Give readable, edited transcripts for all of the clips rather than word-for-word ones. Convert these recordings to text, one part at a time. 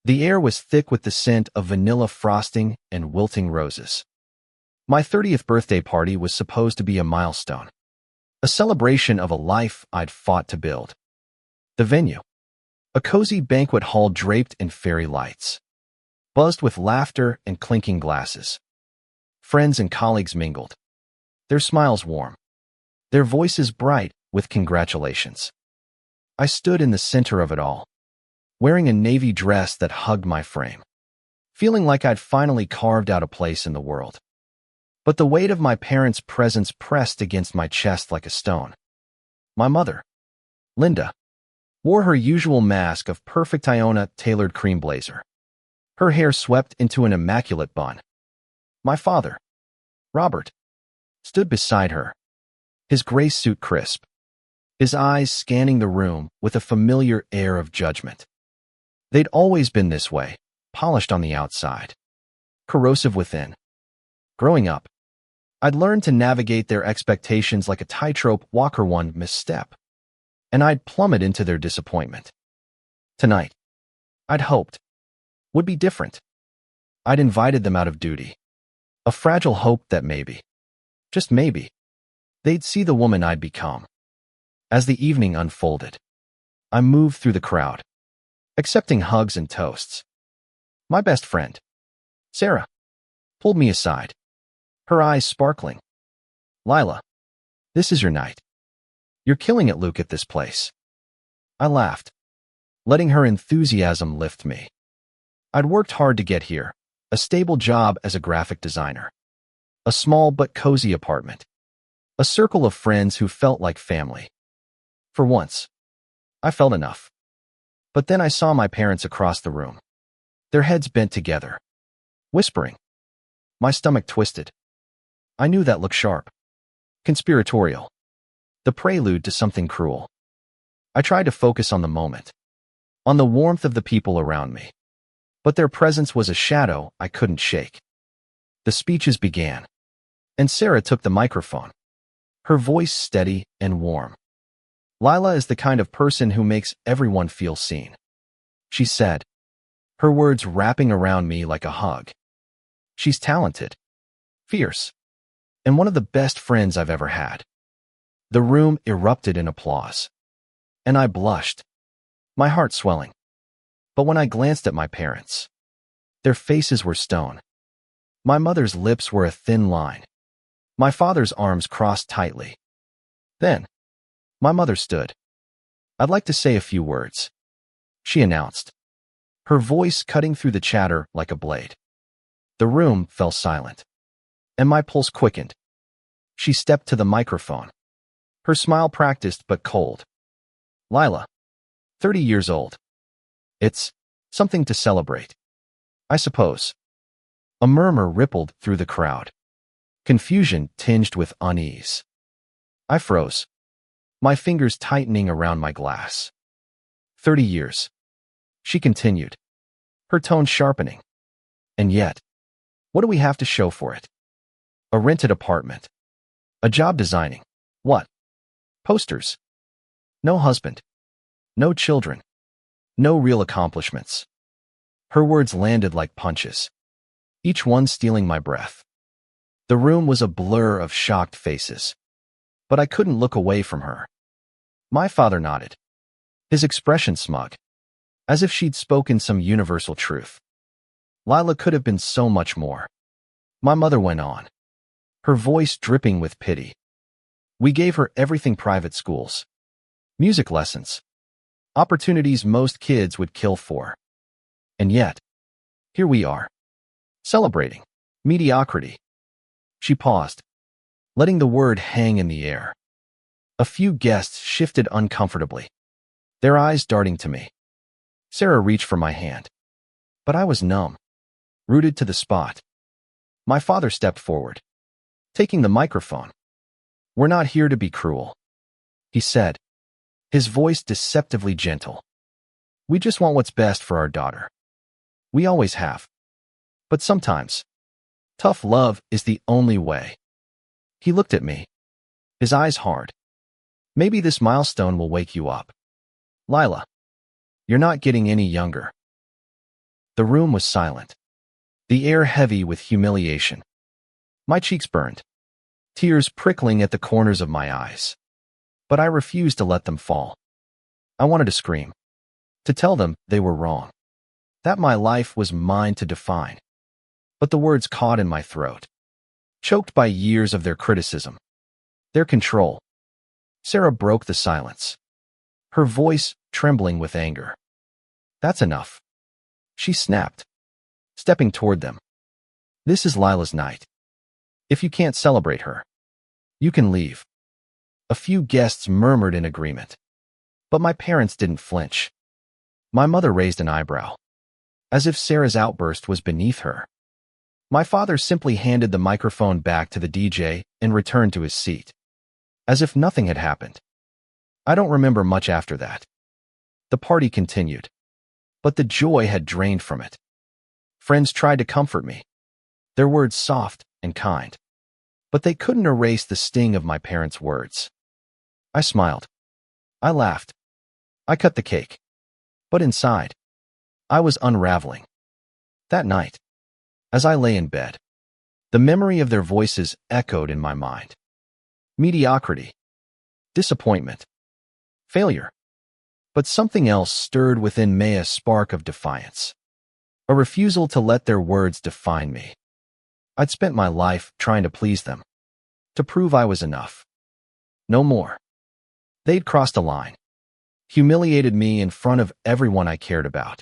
The air was thick with the scent of vanilla frosting and wilting roses. My 30th birthday party was supposed to be a milestone, a celebration of a life I'd fought to build. The venue, a cozy banquet hall draped in fairy lights, buzzed with laughter and clinking glasses. Friends and colleagues mingled, their smiles warm, their voices bright with congratulations. I stood in the center of it all, wearing a navy dress that hugged my frame, feeling like I'd finally carved out a place in the world. But the weight of my parents' presence pressed against my chest like a stone. My mother, Linda, wore her usual mask of perfect Iona tailored cream blazer, her hair swept into an immaculate bun. My father, Robert, stood beside her, his gray suit crisp, his eyes scanning the room with a familiar air of judgment. They'd always been this way, polished on the outside, corrosive within. Growing up, I'd learned to navigate their expectations like a tightrope walker. One misstep, and I'd plummet into their disappointment. Tonight, I'd hoped, would be different. I'd invited them out of duty, a fragile hope that maybe, just maybe, they'd see the woman I'd become. As the evening unfolded, I moved through the crowd, accepting hugs and toasts. My best friend, Sarah, pulled me aside, her eyes sparkling. "Lila, this is your night. You're killing it, Luke, at this place." I laughed, letting her enthusiasm lift me. I'd worked hard to get here, a stable job as a graphic designer, a small but cozy apartment, a circle of friends who felt like family. For once, I felt enough. But then I saw my parents across the room, their heads bent together, whispering. My stomach twisted. I knew that looked sharp, conspiratorial, the prelude to something cruel. I tried to focus on the moment, on the warmth of the people around me, but their presence was a shadow I couldn't shake. The speeches began, and Sarah took the microphone, her voice steady and warm. "Lila is the kind of person who makes everyone feel seen," she said, her words wrapping around me like a hug. "She's talented, fierce, and one of the best friends I've ever had." The room erupted in applause, and I blushed, my heart swelling. But when I glanced at my parents, their faces were stone. My mother's lips were a thin line, my father's arms crossed tightly. Then, my mother stood. "I'd like to say a few words," she announced, her voice cutting through the chatter like a blade. The room fell silent, and my pulse quickened. She stepped to the microphone, her smile practiced but cold. "Lila, 30 years old. It's something to celebrate, I suppose." A murmur rippled through the crowd, confusion tinged with unease. I froze, my fingers tightening around my glass. 30 years, she continued, her tone sharpening. "And yet, what do we have to show for it? A rented apartment, a job designing, what? Posters. No husband, no children, no real accomplishments." Her words landed like punches, each one stealing my breath. The room was a blur of shocked faces, but I couldn't look away from her. My father nodded, his expression smug, as if she'd spoken some universal truth. "Lila could have been so much more," my mother went on, her voice dripping with pity. "We gave her everything: private schools, music lessons, opportunities most kids would kill for. And yet, here we are, celebrating mediocrity." She paused, letting the word hang in the air. A few guests shifted uncomfortably, their eyes darting to me. Sarah reached for my hand, but I was numb, rooted to the spot. My father stepped forward, taking the microphone. "We're not here to be cruel," he said, his voice deceptively gentle. "We just want what's best for our daughter. We always have. But sometimes, tough love is the only way." He looked at me, his eyes hard. "Maybe this milestone will wake you up. Lila, you're not getting any younger." The room was silent, the air heavy with humiliation. My cheeks burned, tears prickling at the corners of my eyes. But I refused to let them fall. I wanted to scream, to tell them they were wrong, that my life was mine to define. But the words caught in my throat, choked by years of their criticism, their control. Sarah broke the silence, her voice trembling with anger. "That's enough," she snapped, stepping toward them. "This is Lila's night. If you can't celebrate her, you can leave." A few guests murmured in agreement, but my parents didn't flinch. My mother raised an eyebrow, as if Sarah's outburst was beneath her. My father simply handed the microphone back to the DJ and returned to his seat, as if nothing had happened. I don't remember much after that. The party continued, but the joy had drained from it. Friends tried to comfort me, their words soft and kind, but they couldn't erase the sting of my parents' words. I smiled. I laughed. I cut the cake. But inside, I was unraveling. That night, as I lay in bed, the memory of their voices echoed in my mind. Mediocrity, disappointment, failure. But something else stirred within me, a spark of defiance, a refusal to let their words define me. I'd spent my life trying to please them, to prove I was enough. No more. They'd crossed a line, humiliated me in front of everyone I cared about,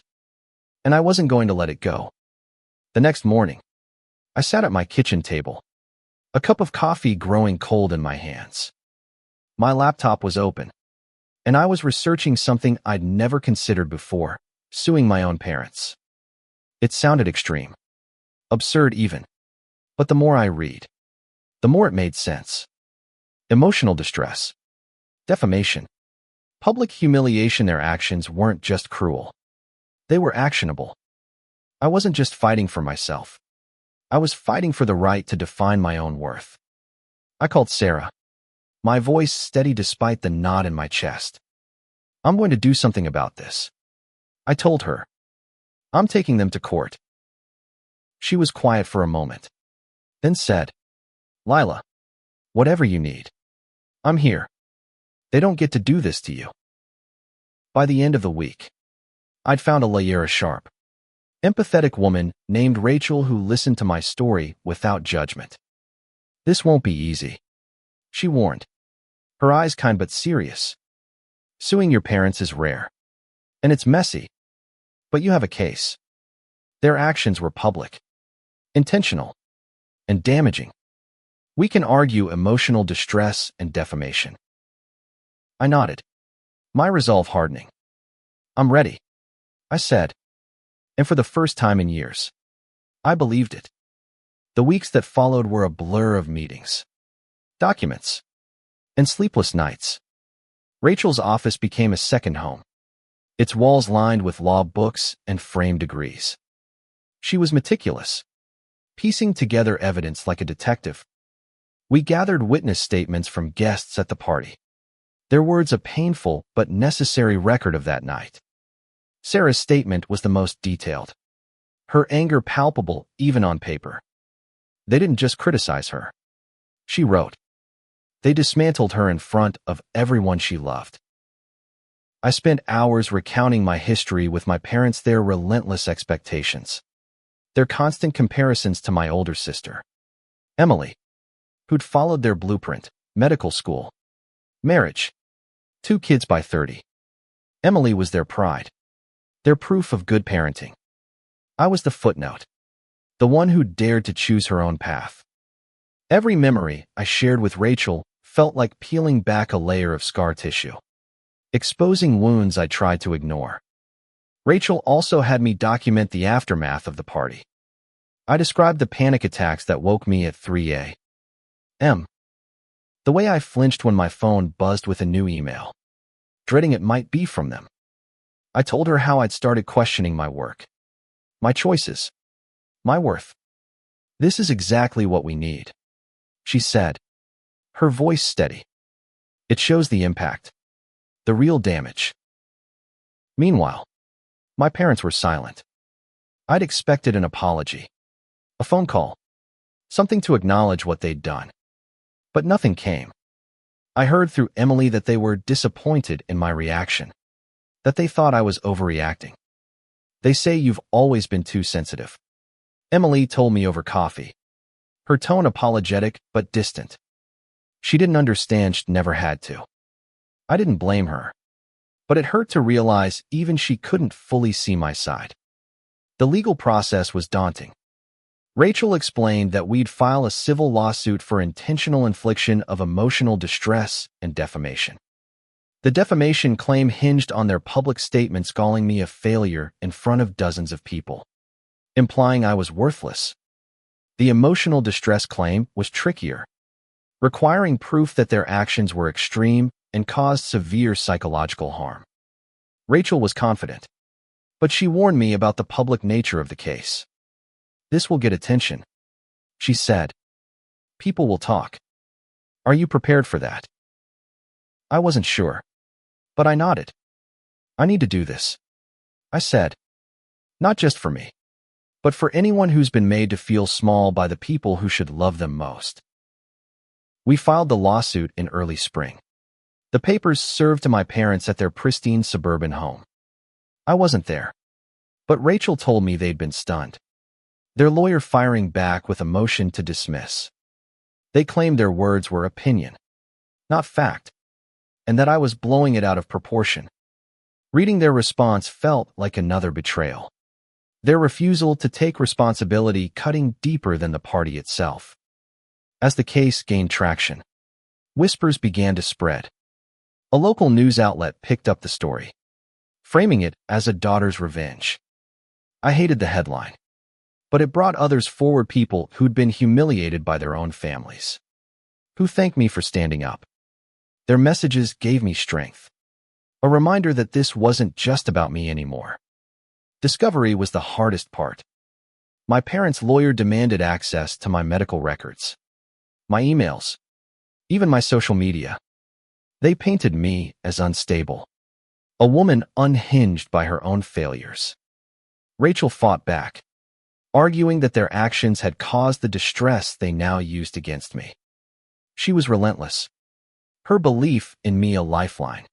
and I wasn't going to let it go. The next morning, I sat at my kitchen table, a cup of coffee growing cold in my hands. My laptop was open, and I was researching something I'd never considered before, suing my own parents. It sounded extreme, absurd even, but the more I read, the more it made sense. Emotional distress, defamation, public humiliation. Their actions weren't just cruel. They were actionable. I wasn't just fighting for myself. I was fighting for the right to define my own worth. I called Sarah, my voice steady despite the knot in my chest. "I'm going to do something about this," I told her. "I'm taking them to court." She was quiet for a moment, then said, "Lila, whatever you need, I'm here. They don't get to do this to you." By the end of the week, I'd found a Layera sharp, empathetic woman named Rachel who listened to my story without judgment. "This won't be easy," she warned, her eyes kind but serious. "Suing your parents is rare, and it's messy, but you have a case. Their actions were public, intentional, and damaging. We can argue emotional distress and defamation." I nodded, my resolve hardening. "I'm ready," I said, and for the first time in years, I believed it. The weeks that followed were a blur of meetings, documents, and sleepless nights. Rachel's office became a second home, its walls lined with law books and framed degrees. She was meticulous, piecing together evidence like a detective. We gathered witness statements from guests at the party, their words a painful but necessary record of that night. Sarah's statement was the most detailed, her anger palpable even on paper. They didn't just criticize her, she wrote. They dismantled her in front of everyone she loved. I spent hours recounting my history with my parents, their relentless expectations, their constant comparisons to my older sister, Emily, who'd followed their blueprint: medical school, marriage, 2 kids by 30. Emily was their pride, their proof of good parenting. I was the footnote, the one who dared to choose her own path. Every memory I shared with Rachel felt like peeling back a layer of scar tissue, exposing wounds I tried to ignore. Rachel also had me document the aftermath of the party. I described the panic attacks that woke me at 3 a.m., the way I flinched when my phone buzzed with a new email, dreading it might be from them. I told her how I'd started questioning my work, my choices, my worth. "This is exactly what we need," she said, her voice steady. "It shows the impact, the real damage." Meanwhile, my parents were silent. I'd expected an apology, a phone call, something to acknowledge what they'd done. But nothing came. I heard through Emily that they were disappointed in my reaction, that they thought I was overreacting. They say you've always been too sensitive. Emily told me over coffee, her tone apologetic but distant. She didn't understand, she'd never had to. I didn't blame her, but it hurt to realize even she couldn't fully see my side. The legal process was daunting. Rachel explained that we'd file a civil lawsuit for intentional infliction of emotional distress and defamation. The defamation claim hinged on their public statements calling me a failure in front of dozens of people, implying I was worthless. The emotional distress claim was trickier, requiring proof that their actions were extreme and caused severe psychological harm. Rachel was confident, but she warned me about the public nature of the case. This will get attention, she said. People will talk. Are you prepared for that? I wasn't sure, but I nodded. I need to do this, I said. Not just for me, but for anyone who's been made to feel small by the people who should love them most. We filed the lawsuit in early spring. The papers served to my parents at their pristine suburban home. I wasn't there, but Rachel told me they'd been stunned, their lawyer firing back with a motion to dismiss. They claimed their words were opinion, not fact, and that I was blowing it out of proportion. Reading their response felt like another betrayal, their refusal to take responsibility cutting deeper than the party itself. As the case gained traction, whispers began to spread. A local news outlet picked up the story, framing it as a daughter's revenge. I hated the headline, but it brought others forward, people who'd been humiliated by their own families, who thanked me for standing up. Their messages gave me strength, a reminder that this wasn't just about me anymore. Discovery was the hardest part. My parents' lawyer demanded access to my medical records, my emails, even my social media. They painted me as unstable, a woman unhinged by her own failures. Rachel fought back, arguing that their actions had caused the distress they now used against me. She was relentless, her belief in me a lifeline.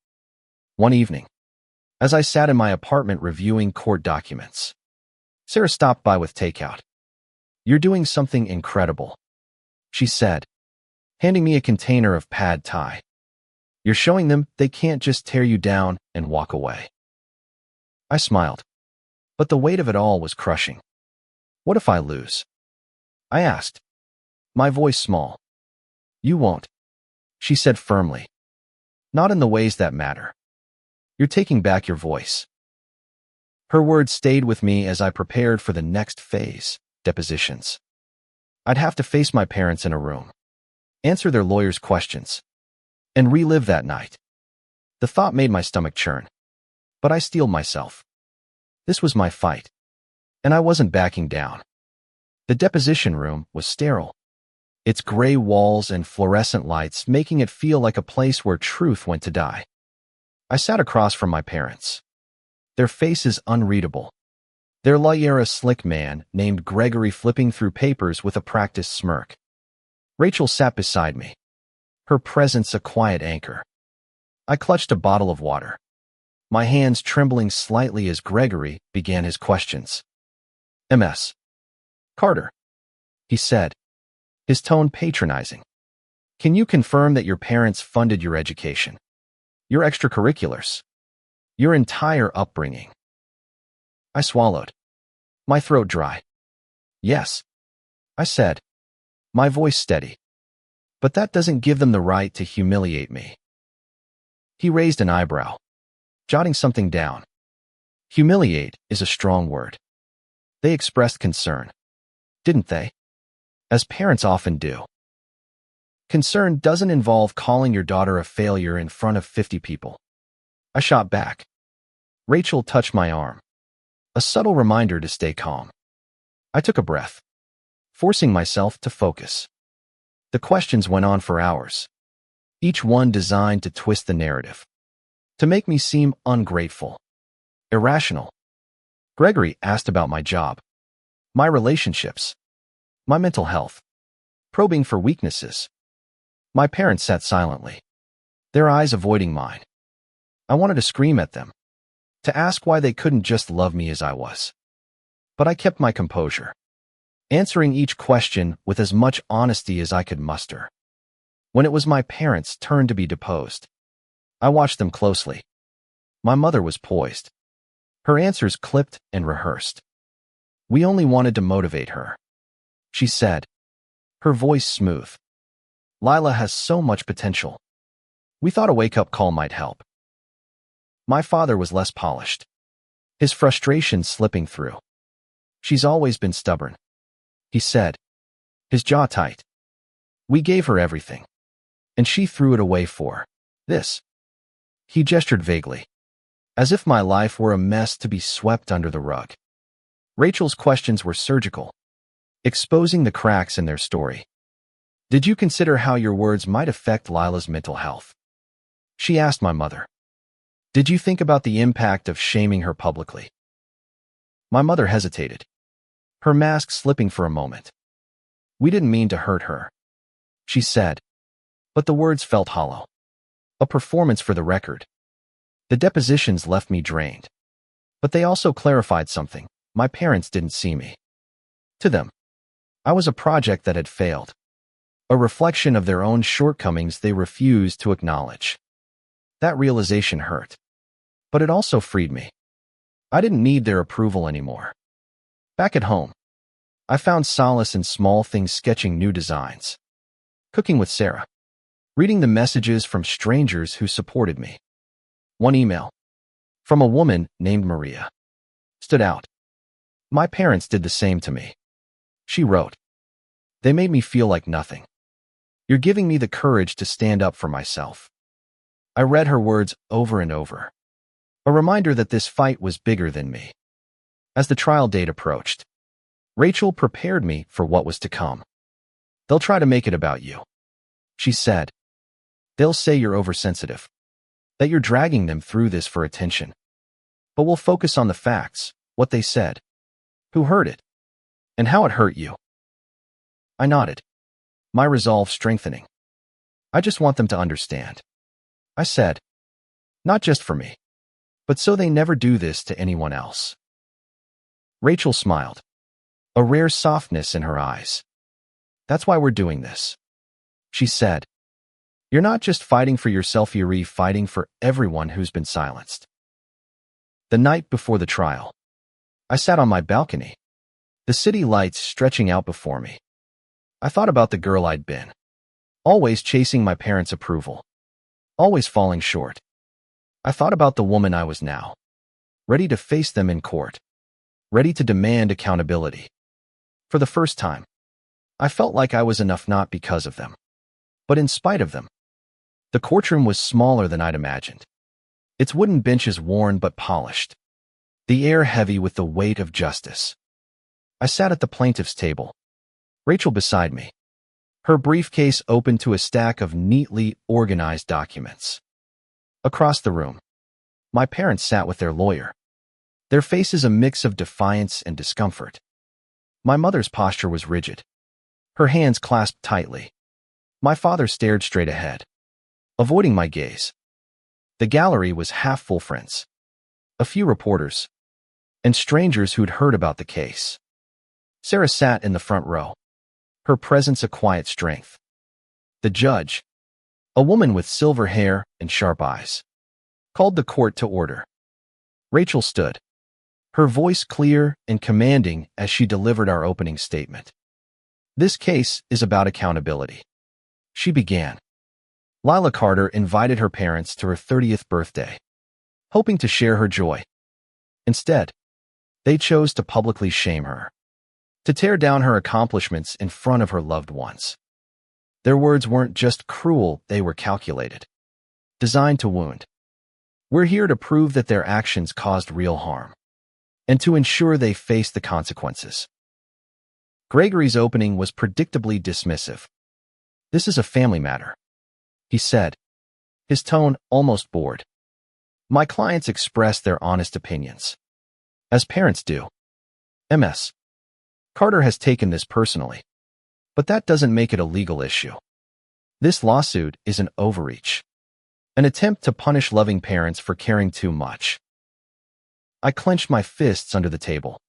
One evening, as I sat in my apartment reviewing court documents, Sarah stopped by with takeout. "You're doing something incredible," she said, handing me a container of pad thai. "You're showing them they can't just tear you down and walk away." I smiled, but the weight of it all was crushing. "What if I lose?" I asked, my voice small. "You won't," she said firmly. "Not in the ways that matter. You're taking back your voice." Her words stayed with me as I prepared for the next phase, depositions. I'd have to face my parents in a room, answer their lawyers' questions, and relive that night. The thought made my stomach churn, but I steeled myself. This was my fight, and I wasn't backing down. The deposition room was sterile, its gray walls and fluorescent lights making it feel like a place where truth went to die. I sat across from my parents, their faces unreadable, their lawyer a slick man named Gregory flipping through papers with a practiced smirk. Rachel sat beside me, her presence a quiet anchor. I clutched a bottle of water, my hands trembling slightly as Gregory began his questions. "Ms. Carter," he said, his tone patronizing. "Can you confirm that your parents funded your education, your extracurriculars, your entire upbringing?" I swallowed, my throat dry. "Yes," I said, my voice steady. "But that doesn't give them the right to humiliate me." He raised an eyebrow, jotting something down. Humiliate is a strong word. They expressed concern, didn't they? As parents often do. Concern doesn't involve calling your daughter a failure in front of 50 people. I shot back. Rachel touched my arm, a subtle reminder to stay calm. I took a breath, forcing myself to focus. The questions went on for hours, each one designed to twist the narrative, to make me seem ungrateful, irrational. Gregory asked about my job, my relationships, my mental health, probing for weaknesses. My parents sat silently, their eyes avoiding mine. I wanted to scream at them, to ask why they couldn't just love me as I was. But I kept my composure, answering each question with as much honesty as I could muster. When it was my parents' turn to be deposed, I watched them closely. My mother was poised, her answers clipped and rehearsed. We only wanted to motivate her, she said, her voice smooth. Lila has so much potential. We thought a wake-up call might help. My father was less polished, his frustration slipping through. She's always been stubborn, he said, his jaw tight. We gave her everything, and she threw it away for this. He gestured vaguely, as if my life were a mess to be swept under the rug. Rachel's questions were surgical, exposing the cracks in their story. Did you consider how your words might affect Lila's mental health? She asked my mother. Did you think about the impact of shaming her publicly? My mother hesitated, her mask slipping for a moment. We didn't mean to hurt her, she said, but the words felt hollow. A performance for the record. The depositions left me drained, but they also clarified something. My parents didn't see me. To them, I was a project that had failed, a reflection of their own shortcomings they refused to acknowledge. That realization hurt, but it also freed me. I didn't need their approval anymore. Back at home, I found solace in small things, sketching new designs, cooking with Sarah, reading the messages from strangers who supported me. One email, from a woman named Maria, stood out. My parents did the same to me. She wrote, "They made me feel like nothing. You're giving me the courage to stand up for myself." I read her words over and over, a reminder that this fight was bigger than me. As the trial date approached, Rachel prepared me for what was to come. "They'll try to make it about you," she said. "They'll say you're oversensitive, that you're dragging them through this for attention. But we'll focus on the facts, what they said, who heard it, and how it hurt you." I nodded, my resolve strengthening. "I just want them to understand," I said. "Not just for me, but so they never do this to anyone else." Rachel smiled, a rare softness in her eyes. "That's why we're doing this," she said. "You're not just fighting for yourself, you're fighting for everyone who's been silenced." The night before the trial, I sat on my balcony, the city lights stretching out before me. I thought about the girl I'd been, always chasing my parents' approval, always falling short. I thought about the woman I was now, ready to face them in court, ready to demand accountability. For the first time, I felt like I was enough, not because of them, but in spite of them. The courtroom was smaller than I'd imagined, its wooden benches worn but polished, the air heavy with the weight of justice. I sat at the plaintiff's table, Rachel beside me, her briefcase open to a stack of neatly organized documents. Across the room, my parents sat with their lawyer, their faces a mix of defiance and discomfort. My mother's posture was rigid, her hands clasped tightly. My father stared straight ahead, avoiding my gaze. The gallery was half full, friends, a few reporters, and strangers who'd heard about the case. Sarah sat in the front row, her presence a quiet strength. The judge, a woman with silver hair and sharp eyes, called the court to order. Rachel stood, her voice clear and commanding as she delivered our opening statement. "This case is about accountability," she began. Lila Carter invited her parents to her 30th birthday, hoping to share her joy. Instead, they chose to publicly shame her, to tear down her accomplishments in front of her loved ones. Their words weren't just cruel, they were calculated, designed to wound. "We're here to prove that their actions caused real harm, and to ensure they face the consequences." Gregory's opening was predictably dismissive. "This is a family matter," he said, his tone almost bored. "My clients expressed their honest opinions, as parents do. MS. Carter has taken this personally, but that doesn't make it a legal issue. This lawsuit is an overreach, an attempt to punish loving parents for caring too much. I clenched my fists under the table,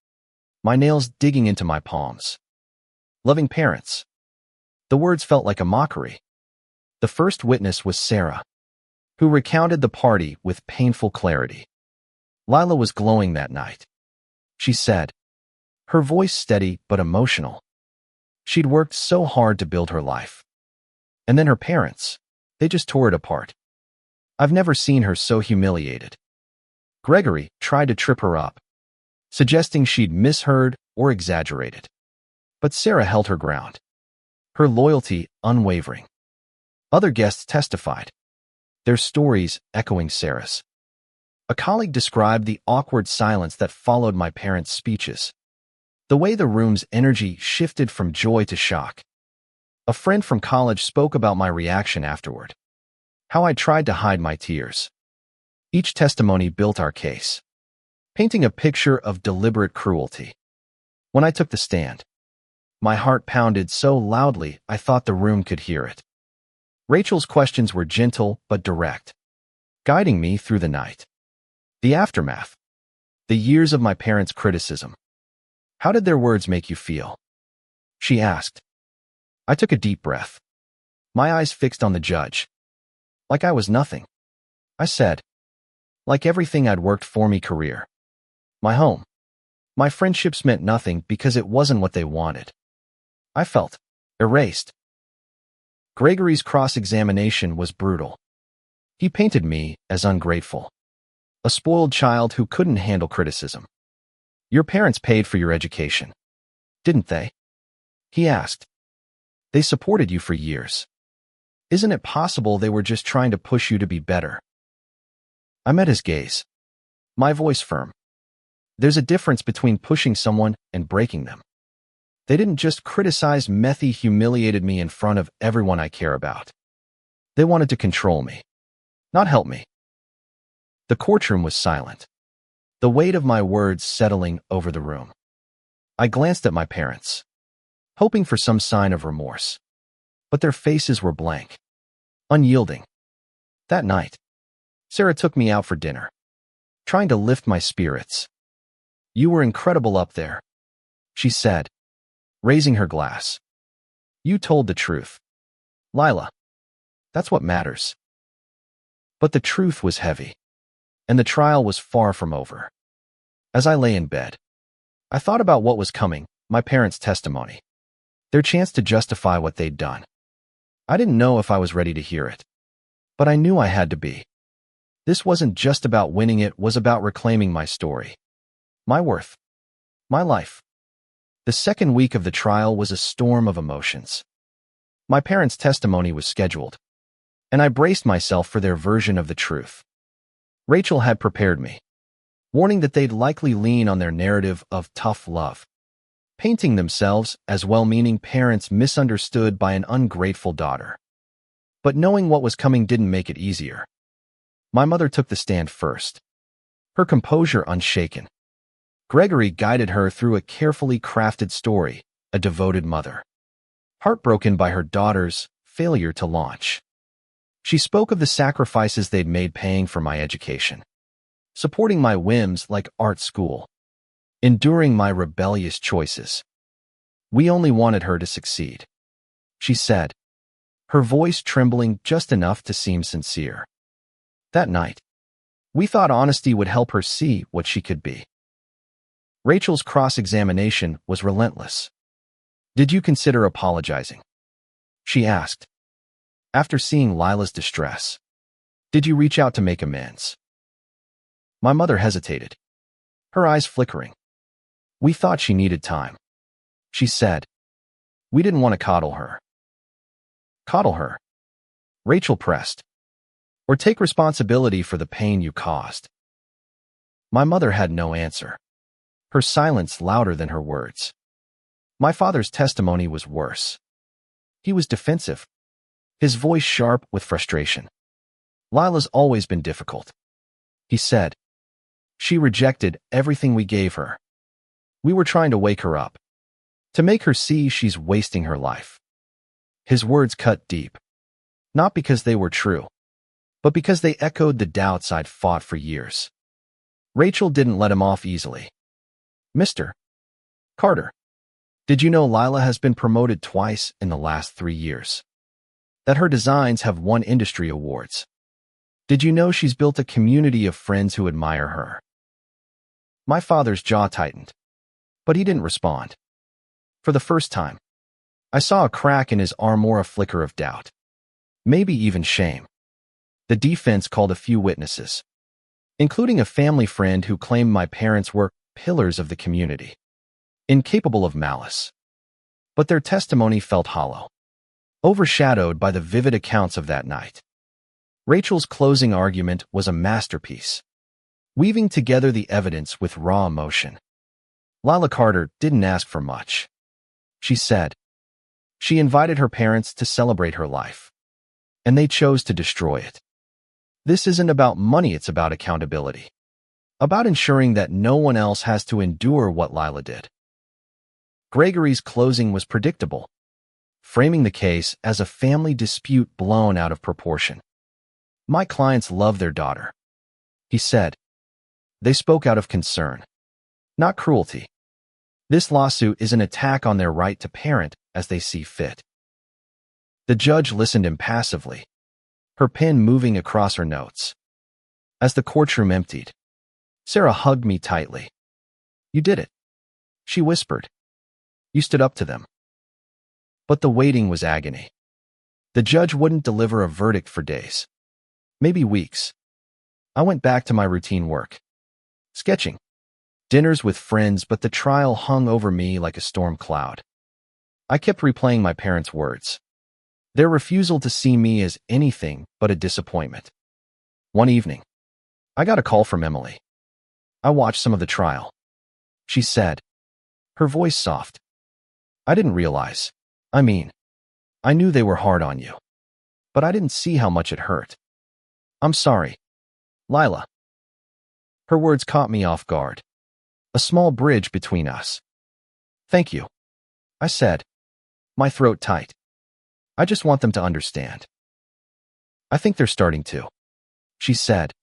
my nails digging into my palms. Loving parents. The words felt like a mockery. The first witness was Sarah, who recounted the party with painful clarity. Lila was glowing that night. She said, her voice steady but emotional. She'd worked so hard to build her life. And then her parents, they just tore it apart. I've never seen her so humiliated. Gregory tried to trip her up, suggesting she'd misheard or exaggerated. But Sarah held her ground, her loyalty unwavering. Other guests testified, their stories echoing Sarah's. A colleague described the awkward silence that followed my parents' speeches, the way the room's energy shifted from joy to shock. A friend from college spoke about my reaction afterward, how I tried to hide my tears. Each testimony built our case, painting a picture of deliberate cruelty. When I took the stand, my heart pounded so loudly I thought the room could hear it. Rachel's questions were gentle but direct, guiding me through the night. The aftermath. The years of my parents' criticism. How did their words make you feel? She asked. I took a deep breath, my eyes fixed on the judge. Like I was nothing. I said, like everything I'd worked for me career. My home. My friendships meant nothing because it wasn't what they wanted. I felt erased. Gregory's cross-examination was brutal. He painted me as ungrateful, a spoiled child who couldn't handle criticism. Your parents paid for your education, didn't they? He asked. They supported you for years. Isn't it possible they were just trying to push you to be better? I met his gaze, my voice firm. There's a difference between pushing someone and breaking them. They didn't just criticize me, they humiliated me in front of everyone I care about. They wanted to control me, not help me. The courtroom was silent, the weight of my words settling over the room. I glanced at my parents, hoping for some sign of remorse, but their faces were blank, unyielding. That night, Sarah took me out for dinner, trying to lift my spirits. You were incredible up there, she said, raising her glass. You told the truth, Lila. That's what matters. But the truth was heavy, and the trial was far from over. As I lay in bed, I thought about what was coming, my parents' testimony, their chance to justify what they'd done. I didn't know if I was ready to hear it, but I knew I had to be. This wasn't just about winning, it was about reclaiming my story, my worth, my life. The second week of the trial was a storm of emotions. My parents' testimony was scheduled, and I braced myself for their version of the truth. Rachel had prepared me, warning that they'd likely lean on their narrative of tough love, painting themselves as well-meaning parents misunderstood by an ungrateful daughter. But knowing what was coming didn't make it easier. My mother took the stand first, her composure unshaken. Gregory guided her through a carefully crafted story, a devoted mother, heartbroken by her daughter's failure to launch. She spoke of the sacrifices they'd made paying for my education, supporting my whims like art school, enduring my rebellious choices. We only wanted her to succeed, she said, her voice trembling just enough to seem sincere. That night, we thought honesty would help her see what she could be. Rachel's cross-examination was relentless. Did you consider apologizing? She asked. After seeing Lila's distress, did you reach out to make amends? My mother hesitated, her eyes flickering. We thought she needed time, she said. We didn't want to coddle her. Coddle her? Rachel pressed. Or take responsibility for the pain you caused. My mother had no answer, her silence louder than her words. My father's testimony was worse. He was defensive, his voice sharp with frustration. Lila's always been difficult, he said. She rejected everything we gave her. We were trying to wake her up. to make her see she's wasting her life. His words cut deep, not because they were true, but because they echoed the doubts I'd fought for years. Rachel didn't let him off easily. "Mr. Carter, did you know Lila has been promoted twice in the last 3 years? That her designs have won industry awards? Did you know she's built a community of friends who admire her?" My father's jaw tightened, but he didn't respond. For the first time, I saw a crack in his armor, a flicker of doubt, maybe even shame. The defense called a few witnesses, including a family friend who claimed my parents were pillars of the community, incapable of malice. But their testimony felt hollow, overshadowed by the vivid accounts of that night. Rachel's closing argument was a masterpiece, weaving together the evidence with raw emotion. Lila Carter didn't ask for much. She said she invited her parents to celebrate her life, and they chose to destroy it. This isn't about money, it's about accountability, about ensuring that no one else has to endure what Lila did. Gregory's closing was predictable, framing the case as a family dispute blown out of proportion. "My clients love their daughter," he said. "They spoke out of concern, not cruelty. This lawsuit is an attack on their right to parent as they see fit." The judge listened impassively, her pen moving across her notes. As the courtroom emptied, Sarah hugged me tightly. "You did it," she whispered. "You stood up to them." But the waiting was agony. The judge wouldn't deliver a verdict for days, maybe weeks. I went back to my routine work, sketching, dinners with friends, but the trial hung over me like a storm cloud. I kept replaying my parents' words, their refusal to see me as anything but a disappointment. One evening, I got a call from Emily. "I watched some of the trial," she said, her voice soft. "I didn't realize. I knew they were hard on you, but I didn't see how much it hurt. I'm sorry, Lila." Her words caught me off guard, a small bridge between us. "Thank you," I said, my throat tight. "I just want them to understand." "I think they're starting to," she said.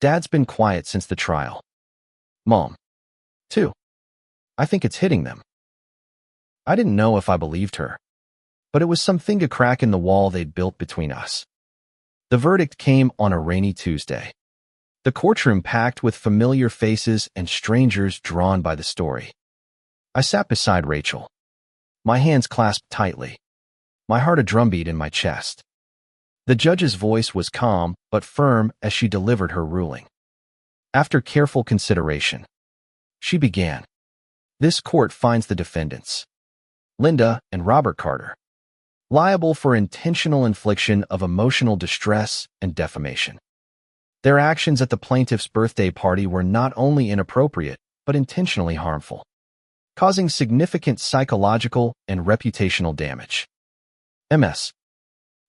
"Dad's been quiet since the trial. Mom, too. I think it's hitting them." I didn't know if I believed her, but it was something, a crack in the wall they'd built between us. The verdict came on a rainy Tuesday, the courtroom packed with familiar faces and strangers drawn by the story. I sat beside Rachel, my hands clasped tightly, my heart a drumbeat in my chest. The judge's voice was calm but firm as she delivered her ruling. After careful consideration, she began. "This court finds the defendants, Linda and Robert Carter, liable for intentional infliction of emotional distress and defamation. Their actions at the plaintiff's birthday party were not only inappropriate, but intentionally harmful, causing significant psychological and reputational damage. Ms.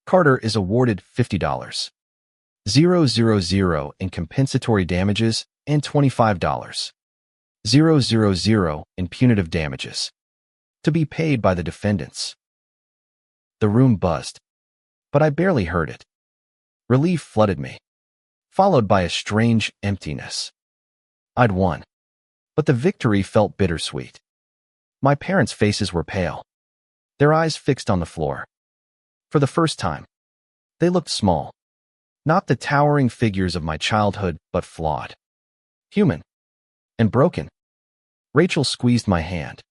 Carter is awarded $50,000 in compensatory damages and $25,000 in punitive damages, to be paid by the defendants." The room buzzed, but I barely heard it. Relief flooded me, followed by a strange emptiness. I'd won, but the victory felt bittersweet. My parents' faces were pale, their eyes fixed on the floor. For the first time, they looked small, not the towering figures of my childhood, but flawed, human, and broken. Rachel squeezed my hand.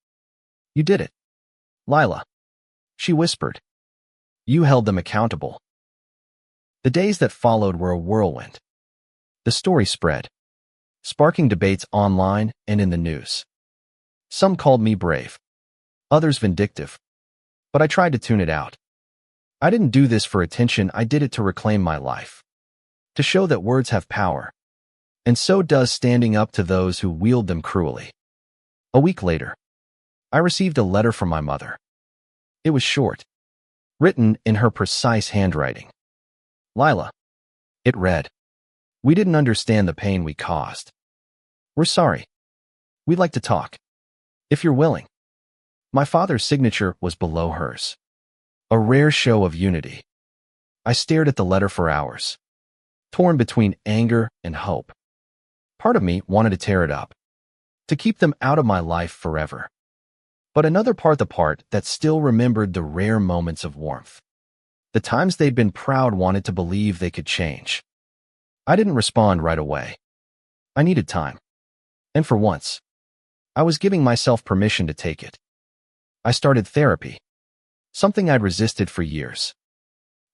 "You did it, Lila," she whispered. "You held them accountable." The days that followed were a whirlwind. The story spread, sparking debates online and in the news. Some called me brave, others vindictive, but I tried to tune it out. I didn't do this for attention, I did it to reclaim my life, to show that words have power, and so does standing up to those who wield them cruelly. A week later, I received a letter from my mother. It was short, written in her precise handwriting. "Lila," it read, "we didn't understand the pain we caused. We're sorry. We'd like to talk, if you're willing." My father's signature was below hers. A rare show of unity. I stared at the letter for hours, torn between anger and hope. Part of me wanted to tear it up, to keep them out of my life forever. But another part, the part that still remembered the rare moments of warmth. The times they'd been proud, wanted to believe they could change. I didn't respond right away. I needed time. And for once, I was giving myself permission to take it. I started therapy, something I'd resisted for years.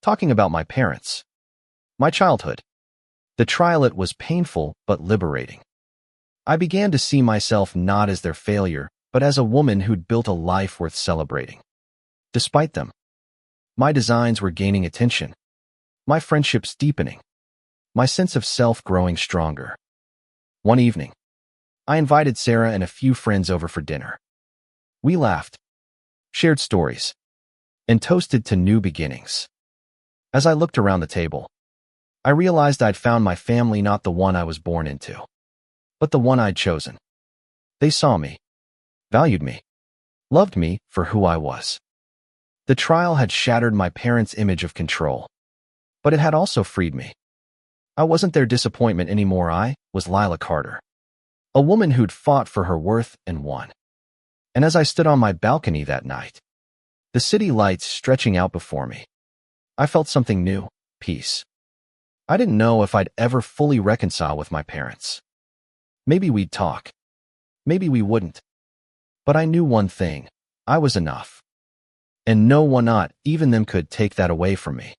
Talking about my parents, my childhood. The trial, it was painful but liberating. I began to see myself not as their failure, but as a woman who'd built a life worth celebrating. Despite them, my designs were gaining attention, my friendships deepening, my sense of self growing stronger. One evening, I invited Sarah and a few friends over for dinner. We laughed, shared stories, and toasted to new beginnings. As I looked around the table, I realized I'd found my family, not the one I was born into, but the one I'd chosen. They saw me, valued me, loved me for who I was. The trial had shattered my parents' image of control, but it had also freed me. I wasn't their disappointment anymore. I was Lila Carter, a woman who'd fought for her worth and won. And as I stood on my balcony that night, the city lights stretching out before me, I felt something new, peace. I didn't know if I'd ever fully reconcile with my parents. Maybe we'd talk. Maybe we wouldn't. But I knew one thing: I was enough. And no one, not even them, could take that away from me.